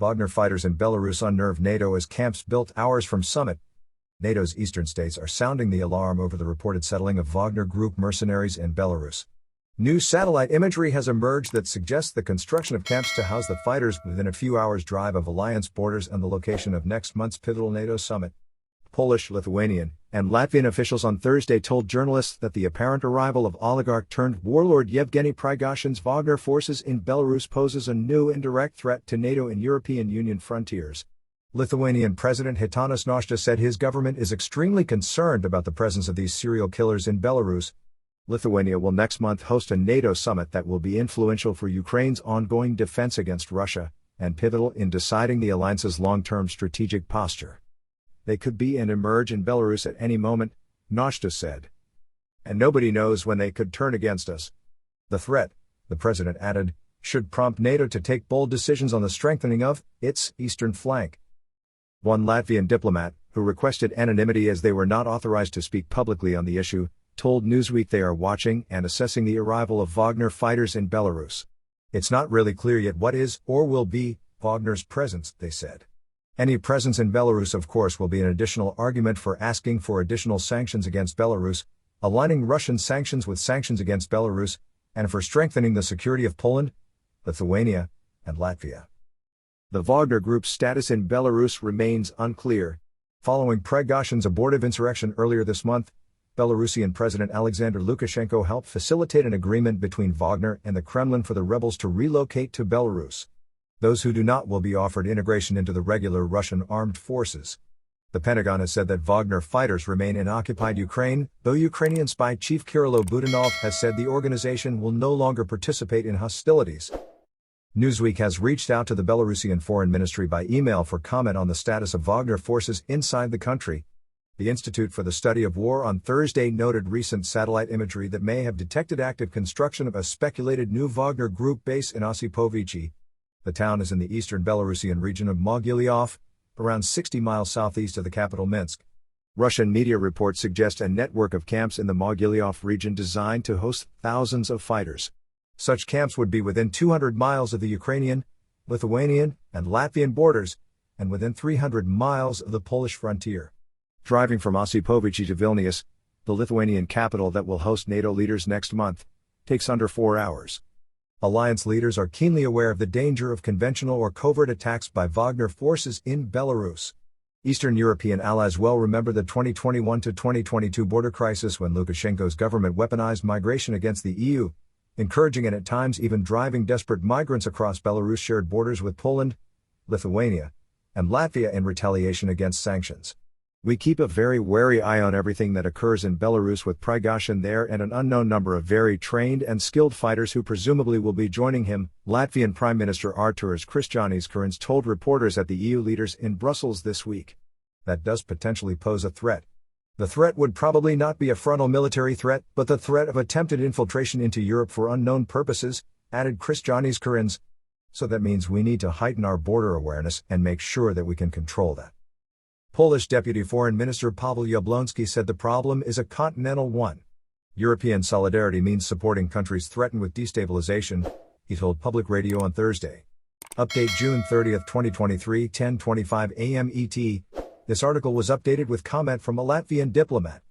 Wagner fighters in Belarus unnerve NATO as camps built hours from summit. NATO's eastern states are sounding the alarm over the reported settling of Wagner Group mercenaries in Belarus. New satellite imagery has emerged that suggests the construction of camps to house the fighters within a few hours' drive of alliance borders and the location of next month's pivotal NATO summit. Polish, Lithuanian, and Latvian officials on Thursday told journalists that the apparent arrival of oligarch-turned-warlord Yevgeny Prigozhin's Wagner forces in Belarus poses a new indirect threat to NATO and European Union frontiers. Lithuanian President Gitanas Nausėda said his government is extremely concerned about the presence of these serial killers in Belarus. Lithuania will next month host a NATO summit that will be influential for Ukraine's ongoing defense against Russia, and pivotal in deciding the alliance's long-term strategic posture. They could be and emerge in Belarus at any moment, Nausėda said. And nobody knows when they could turn against us. The threat, the president added, should prompt NATO to take bold decisions on the strengthening of its eastern flank. One Latvian diplomat, who requested anonymity as they were not authorized to speak publicly on the issue, told Newsweek they are watching and assessing the arrival of Wagner fighters in Belarus. It's not really clear yet what is, or will be, Wagner's presence, they said. Any presence in Belarus, of course, will be an additional argument for asking for additional sanctions against Belarus, aligning Russian sanctions with sanctions against Belarus, and for strengthening the security of Poland, Lithuania, and Latvia. The Wagner Group's status in Belarus remains unclear. Following Prigozhin's abortive insurrection earlier this month, Belarusian President Alexander Lukashenko helped facilitate an agreement between Wagner and the Kremlin for the rebels to relocate to Belarus. Those who do not will be offered integration into the regular Russian armed forces. The Pentagon has said that Wagner fighters remain in occupied Ukraine, though Ukrainian spy chief Kirilo Budanov has said the organization will no longer participate in hostilities. Newsweek has reached out to the Belarusian Foreign Ministry by email for comment on the status of Wagner forces inside the country. The Institute for the Study of War on Thursday noted recent satellite imagery that may have detected active construction of a speculated new Wagner Group base in Osipovichi. The town is in the eastern Belarusian region of Mogilev, around 60 miles southeast of the capital Minsk. Russian media reports suggest a network of camps in the Mogilev region designed to host thousands of fighters. Such camps would be within 200 miles of the Ukrainian, Lithuanian, and Latvian borders, and within 300 miles of the Polish frontier. Driving from Osipovichi to Vilnius, the Lithuanian capital that will host NATO leaders next month, takes under 4 hours. Alliance leaders are keenly aware of the danger of conventional or covert attacks by Wagner forces in Belarus. Eastern European allies well remember the 2021 to 2022 border crisis when Lukashenko's government weaponized migration against the EU, encouraging and at times even driving desperate migrants across Belarus' shared borders with Poland, Lithuania, and Latvia in retaliation against sanctions. We keep a very wary eye on everything that occurs in Belarus with Prigozhin there and an unknown number of very trained and skilled fighters who presumably will be joining him, Latvian Prime Minister Artūras Krišjānis told reporters at the EU leaders in Brussels this week. That does potentially pose a threat. The threat would probably not be a frontal military threat, but the threat of attempted infiltration into Europe for unknown purposes, added Krišjānis. So that means we need to heighten our border awareness and make sure that we can control that. Polish Deputy Foreign Minister Paweł Jablonski said the problem is a continental one. European solidarity means supporting countries threatened with destabilization, he told public radio on Thursday. Update June 30, 2023, 10:25 a.m. ET. This article was updated with comment from a Latvian diplomat.